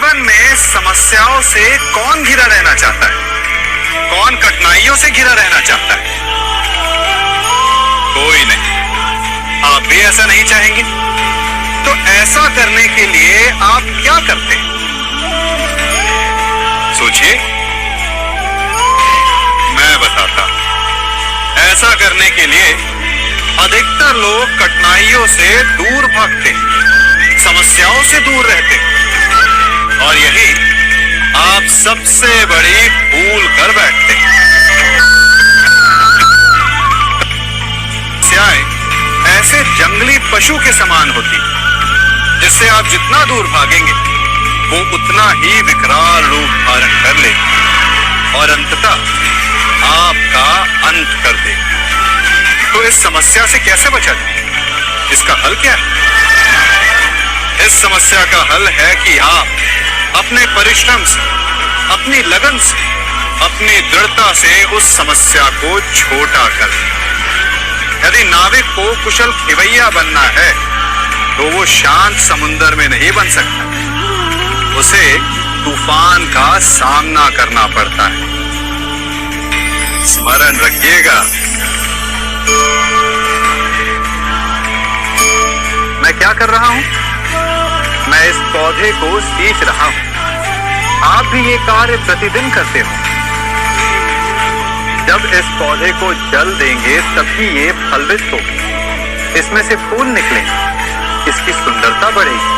जीवन में समस्याओं से कौन घिरा रहना चाहता है? कौन कठिनाइयों से घिरा रहना चाहता है? कोई नहीं। आप भी ऐसा नहीं चाहेंगे? तो ऐसा करने के लिए आप क्या करते हैं? सोचिए, मैं बताता हूं। ऐसा करने के लिए अधिकतर लोग कठिनाइयों से दूर भागते हैं, समस्याओं से दूर रहते हैं, और यही आप सबसे बड़ी भूल कर बैठते हैं। समस्याएं ऐसे जंगली पशु के समान होती, जिससे आप जितना दूर भागेंगे वो उतना ही विकराल रूप धारण कर ले और अंततः आपका अंत कर दे। तो इस समस्या से कैसे बचा जाए? इसका हल क्या है? इस समस्या का हल है कि आप अपने परिश्रम से, अपनी लगन से, अपनी दृढ़ता से उस समस्या को छोटा कर दें। यदि नाविक को कुशल खेवैया बनना है तो वो शांत समुद्र में नहीं बन सकता, उसे तूफान का सामना करना पड़ता है। स्मरण रखिएगा। मैं क्या कर रहा हूं? मैं इस पौधे को सींच रहा हूं। आप भी ये कार्य प्रतिदिन करते हो। जब इस पौधे को जल देंगे तभी ये फलवित होगी, इसमें से फूल निकलेंगे, इसकी सुंदरता बढ़ेगी।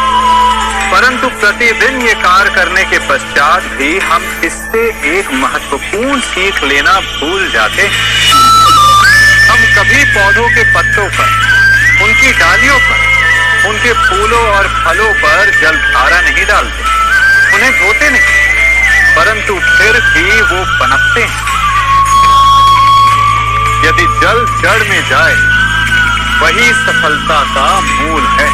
परंतु प्रतिदिन ये कार्य करने के पश्चात भी हम इससे एक महत्वपूर्ण सीख लेना भूल जाते हैं। हम कभी पौधों के पत्तों पर, उनकी डालियों पर, उनके फूलों और फलों पर जलधारा नहीं डालते, उन्हें धोते नहीं, परंतु फिर भी वो पनपते हैं। यदि जल जड़ में जाए, वही सफलता का मूल है।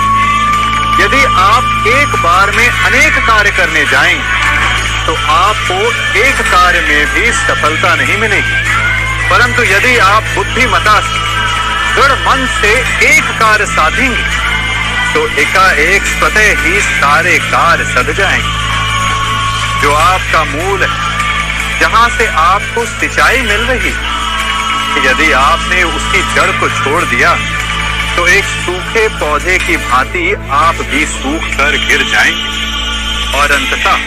यदि आप एक बार में अनेक कार्य करने जाएंगे तो आपको एक कार्य में भी सफलता नहीं मिलेगी, परंतु यदि आप बुद्धिमता से, दृढ़ मन से एक कार्य साधेंगे तो एकाएक स्वतः ही सारे कार्य सध जाएंगे। जो आपका मूल है, जहां से आपको सिंचाई मिल रही, यदि आपने उसकी जड़ को छोड़ दिया तो एक सूखे पौधे की भांति आप भी सूख कर गिर जाएंगे और अंततः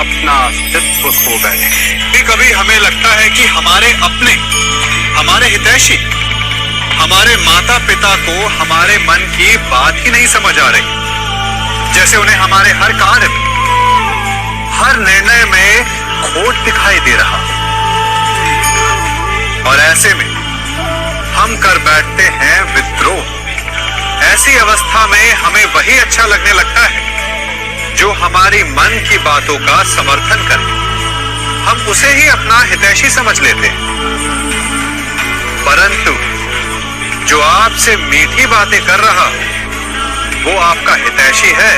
अपना अस्तित्व खो गए। कभी हमें लगता है कि हमारे अपने, हमारे हितैषी, हमारे माता पिता को हमारे मन की बात ही नहीं समझ आ रही, जैसे उन्हें हमारे हर कार्य में, हर निर्णय में खोट दिखाई दे रहा। और ऐसे में हम कर बैठते हैं विद्रोह। ऐसी अवस्था में हमें वही अच्छा लगने लगता है जो हमारी मन की बातों का समर्थन करे। हम उसे ही अपना हितैषी समझ लेते हैं। परंतु जो आपसे मीठी बातें कर रहा हो वो आपका हितैषी है,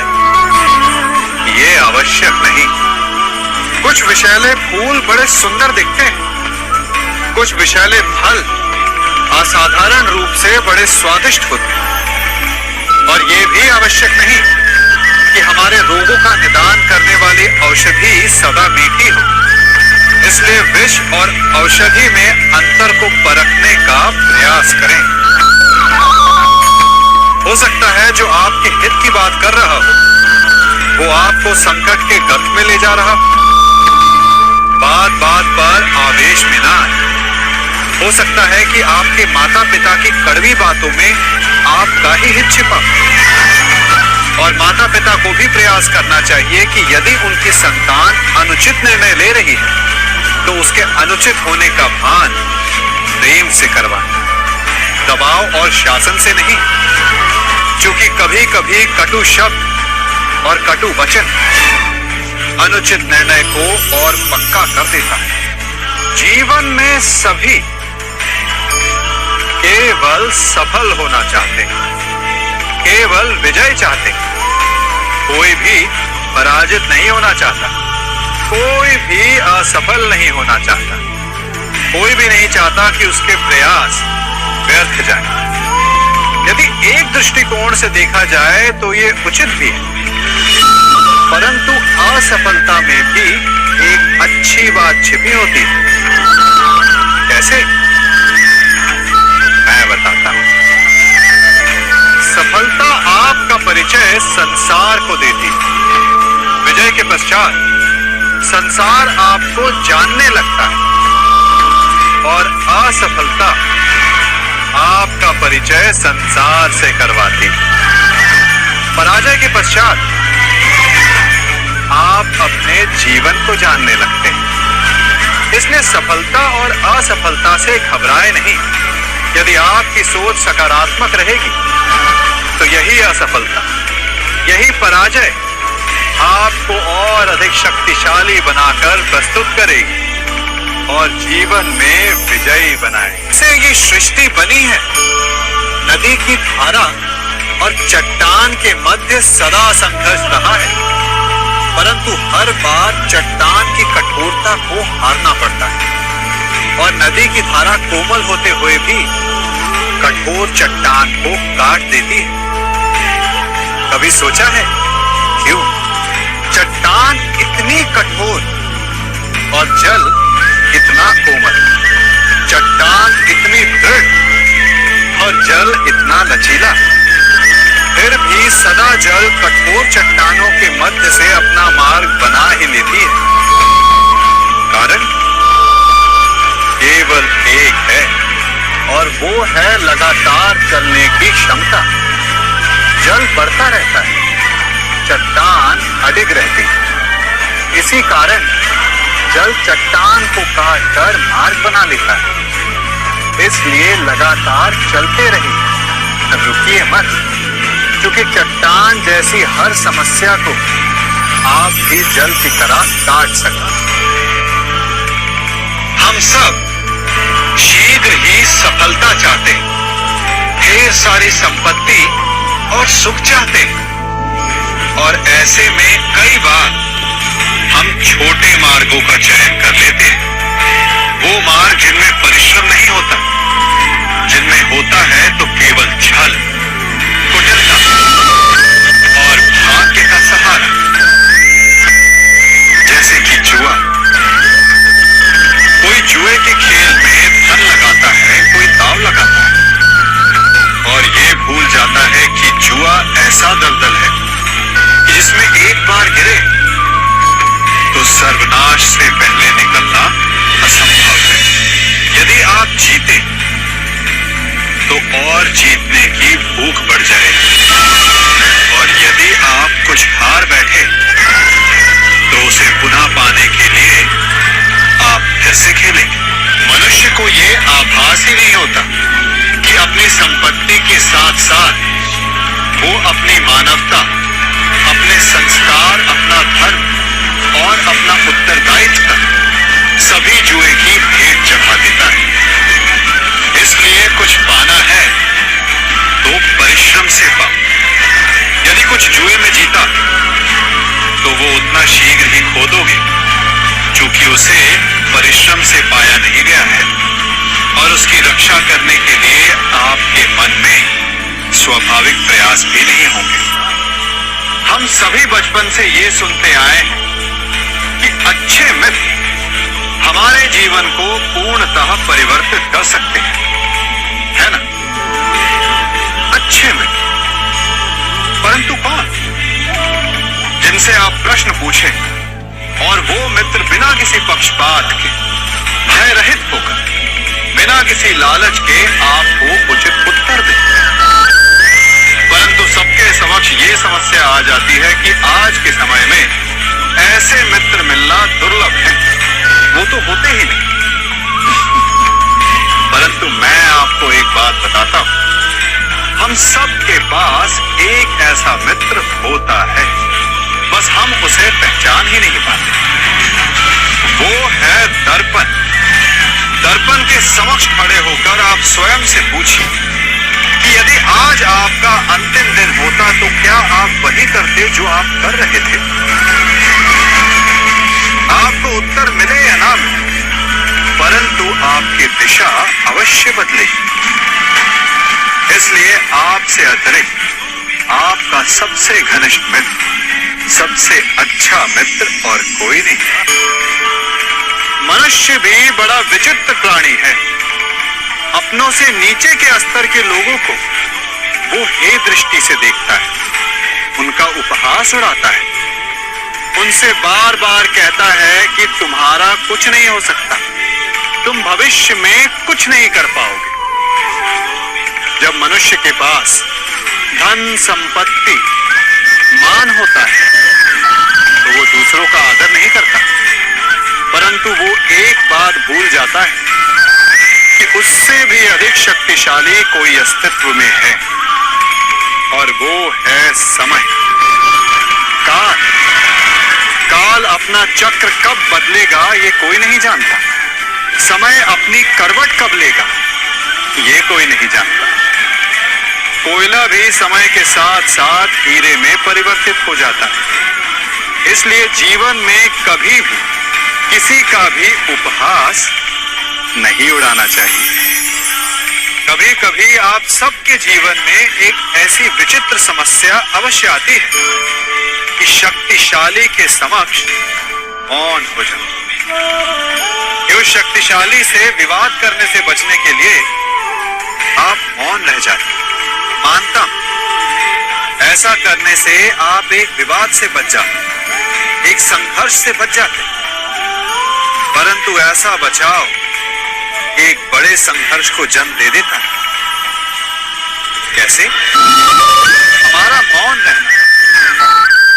ये आवश्यक नहीं। कुछ विषैले फूल बड़े सुंदर दिखते हैं, कुछ विषैले फल असाधारण रूप से बड़े स्वादिष्ट होते हैं, और ये भी आवश्यक नहीं कि हमारे रोगों का निदान करने वाली औषधि सदा मीठी हो। इसलिए विष और औषधि में अंतर को परखने का प्रयास करें। हो सकता है जो आपके हित की बात कर रहा हो वो आपको संकट के गर्त में ले जा रहा हो। बात बात पर आवेश में ना आए। हो सकता है कि आपके माता पिता की कड़वी बातों में आपका ही हित छिपा, और माता पिता को भी प्रयास करना चाहिए कि यदि उनकी संतान अनुचित निर्णय ले रही है तो उसके अनुचित होने का भान प्रेम से करवाएं, दबाव और शासन से नहीं। क्योंकि कभी कभी कटु शब्द और कटु वचन अनुचित निर्णय को और पक्का कर देता है। जीवन में सभी केवल सफल होना चाहते हैं, केवल विजय चाहते हैं। कोई भी पराजित नहीं होना चाहता, कोई भी असफल नहीं होना चाहता, कोई भी नहीं चाहता कि उसके प्रयास व्यर्थ जाए। यदि एक दृष्टिकोण से देखा जाए तो ये उचित भी है, परंतु असफलता में भी एक अच्छी बात छिपी होती है। कैसे? मैं बताता हूं। सफलता आपका परिचय संसार को देती है। विजय के पश्चात संसार आपको जानने लगता है और असफलता आपका परिचय संसार से करवाती है। पराजय के पश्चात आप अपने जीवन को जानने लगते हैं। इसलिए सफलता और असफलता से घबराए नहीं। यदि आपकी सोच सकारात्मक रहेगी तो यही असफलता, यही पराजय आपको और अधिक शक्तिशाली बनाकर प्रस्तुत करेगी और जीवन में विजयी बनाएगी। इससे ये सृष्टि बनी है। नदी की धारा और चट्टान के मध्य सदा संघर्ष रहा है, परंतु हर बार चट्टान की कठोरता को हारना पड़ता है और नदी की धारा कोमल होते हुए भी कठोर चट्टान को काट देती है। कभी सोचा है क्यों चट्टान इतनी कठोर और जल इतना कोमल? चट्टान इतनी दृढ़ और जल इतना लचीला, फिर भी सदा जल कठोर चट्टानों के मध्य से अपना मार्ग बना ही लेती है। कारण केवल एक है और वो है लगातार चलने की क्षमता। जल बढ़ता रहता है, चट्टान अडिग रहती है। इसी कारण जल चट्टान को काटकर मार्ग बना लेता है। इसलिए लगातार चलते रहिए, रुकिए मत, क्योंकि चट्टान जैसी हर समस्या को आप भी जल की तरह काट सकते। हम सब शीघ्र ही सफलता चाहते हैं, ढेर सारी संपत्ति और सुख चाहते हैं, और ऐसे में कई बार हम छोटे मार्गों का चयन कर लेते हैं। वो मार्ग जिनमें परिश्रम नहीं होता, जिनमें होता है तो केवल छल, कुटिलता और भाग्य का सहारा। जैसे कि जुआ। कोई जुए के खेल में धन लगाता है, कोई दांव लगाता है और ये भूल जाता है कि जुआ ऐसा दलदल है कि जिसमें एक बार गिरे तो सर्वनाश से पहले निकलना असंभव है। यदि आप जीते तो और जीतने की भूख बढ़ जाएगी, और यदि आप कुछ हार बैठे तो उसे पुनः पाने के लिए आप फिर से खेलेंगे। मनुष्य को ये आभास ही नहीं होता कि अपनी संपत्ति के साथ साथ वो अपनी मानवता, अपने संस्कार, अपना धर्म और अपना उत्तरदायित्व सभी जुए की भेंट चढ़ा देता है। इसलिए कुछ पाना है तो परिश्रम से पाओ। यदि कुछ जुए में जीता तो वो उतना शीघ्र ही खो दोगे, क्योंकि उसे परिश्रम से पाया नहीं गया है और उसकी रक्षा करने के लिए आपके मन में स्वाभाविक प्रयास भी नहीं होंगे। हम सभी बचपन से ये सुनते आए हैं कि अच्छे मित्र हमारे जीवन को पूर्णतः परिवर्तित कर सकते हैं, है ना? अच्छे मित्र, परंतु कौन? जिनसे आप प्रश्न पूछें और वो मित्र बिना किसी पक्षपात के, भय रहित होकर, बिना किसी लालच के आपको उचित उत्तर दें। परंतु सबके समक्ष ये समस्या आ जाती है कि आज के समय में ऐसे मित्र मिलना दुर्लभ है, वो तो होते ही नहीं। परंतु मैं आपको एक बात बताता हूं, हम सबके पास एक ऐसा मित्र होता है, बस हम उसे पहचान ही नहीं पाते। वो है दर्पण। दर्पण के समक्ष खड़े होकर आप स्वयं से पूछिए कि यदि आज आपका अंतिम दिन होता तो क्या आप वही करते जो आप कर रहे थे? आपको उत्तर मिले या ना मिले, परंतु आपकी दिशा अवश्य बदलेगी। इसलिए आपसे अतिरिक्त आपका सबसे घनिष्ठ मित्र सबसे अच्छा मित्र और कोई नहीं। मनुष्य भी बड़ा विचित्र प्राणी है। अपनों से नीचे के स्तर के लोगों को वो हे दृष्टि से देखता है, उनका उपहास उड़ाता है, उनसे बार बार कहता है कि तुम्हारा कुछ नहीं हो सकता, तुम भविष्य में कुछ नहीं कर पाओगे। जब मनुष्य के पास धन, संपत्ति, मान होता है तो वो दूसरों का आदर नहीं करता, परंतु वो एक बात भूल जाता है कि उससे भी अधिक शक्तिशाली कोई अस्तित्व में है, और वो है समय। काल काल अपना चक्र कब बदलेगा ये कोई नहीं जानता। समय अपनी करवट कब लेगा ये कोई नहीं जानता। कोयला भी समय के साथ साथ हीरे में परिवर्तित हो जाता है। इसलिए जीवन में कभी भी किसी का भी उपहास नहीं उड़ाना चाहिए। कभी कभी आप सबके जीवन में एक ऐसी विचित्र समस्या अवश्य आती है कि शक्तिशाली के समक्ष मौन हो जाओ। उस शक्तिशाली से विवाद करने से बचने के लिए आप मौन रह जाते। मानता हूं ऐसा करने से आप एक विवाद से बच जाते, एक संघर्ष से बच जाते, परंतु ऐसा बचाव एक बड़े संघर्ष को जन्म दे देता है। कैसे? हमारा मौन रहना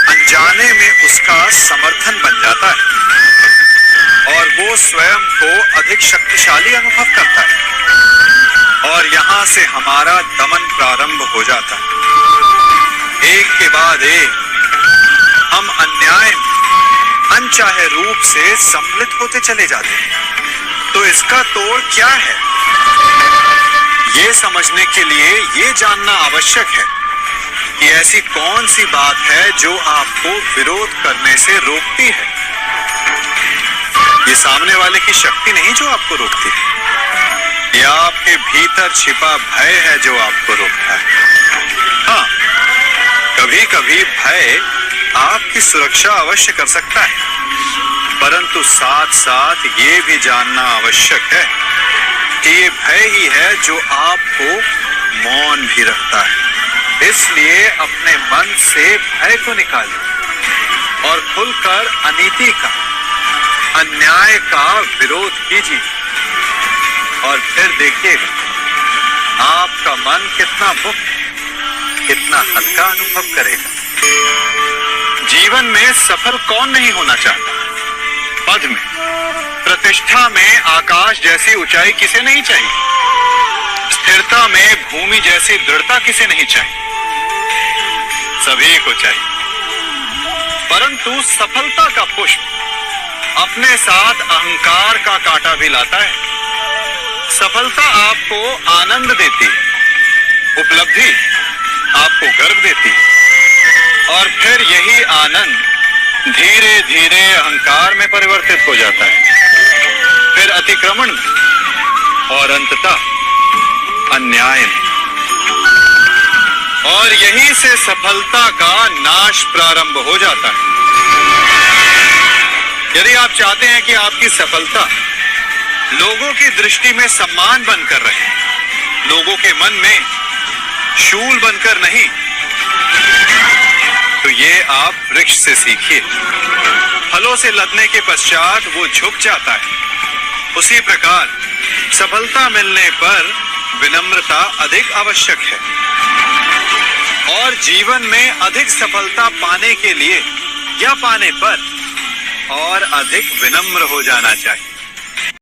अनजाने में उसका समर्थन बन जाता है और वो स्वयं को अधिक शक्तिशाली अनुभव करता है और यहां से हमारा दमन प्रारंभ हो जाता है। एक के बाद एक हम अन्याय में अनचाहे रूप से सम्मिलित होते चले जाते हैं। तो इसका तोड़ क्या है? ये समझने के लिए ये जानना आवश्यक है कि ऐसी कौन सी बात है जो आपको विरोध करने से रोकती है। ये सामने वाले की शक्ति नहीं जो आपको रोकती है, ये आपके भीतर छिपा भय है जो आपको रोकता है। हाँ, कभी कभी भय आपकी सुरक्षा अवश्य कर सकता है, परंतु साथ साथ ये भी जानना आवश्यक है कि ये भय ही है जो आपको मौन भी रखता है। इसलिए अपने मन से भय को निकालिए और खुलकर अनीति का, अन्याय का विरोध कीजिए और फिर देखिएगा आपका मन कितना मुक्त, कितना हल्का अनुभव करेगा। जीवन में सफल कौन नहीं होना चाहता? पद में, प्रतिष्ठा में आकाश जैसी ऊंचाई किसे नहीं चाहिए? स्थिरता में भूमि जैसी दृढ़ता किसे नहीं चाहिए? सभी को चाहिए, परंतु सफलता का पुष्प अपने साथ अहंकार का कांटा भी लाता है। सफलता आपको आनंद देती है, उपलब्धि आपको गर्व देती है और फिर यही आनंद धीरे धीरे अहंकार में परिवर्तित हो जाता है, फिर अतिक्रमण में और अंततः अन्याय में। और यहीं से सफलता का नाश प्रारंभ हो जाता है। यदि आप चाहते हैं कि आपकी सफलता लोगों की दृष्टि में सम्मान बनकर रहे, लोगों के मन में शूल बनकर नहीं, तो ये आप वृक्ष से सीखिए। फलों से लदने के पश्चात वो झुक जाता है। उसी प्रकार सफलता मिलने पर विनम्रता अधिक आवश्यक है और जीवन में अधिक सफलता पाने के लिए या पाने पर और अधिक विनम्र हो जाना चाहिए।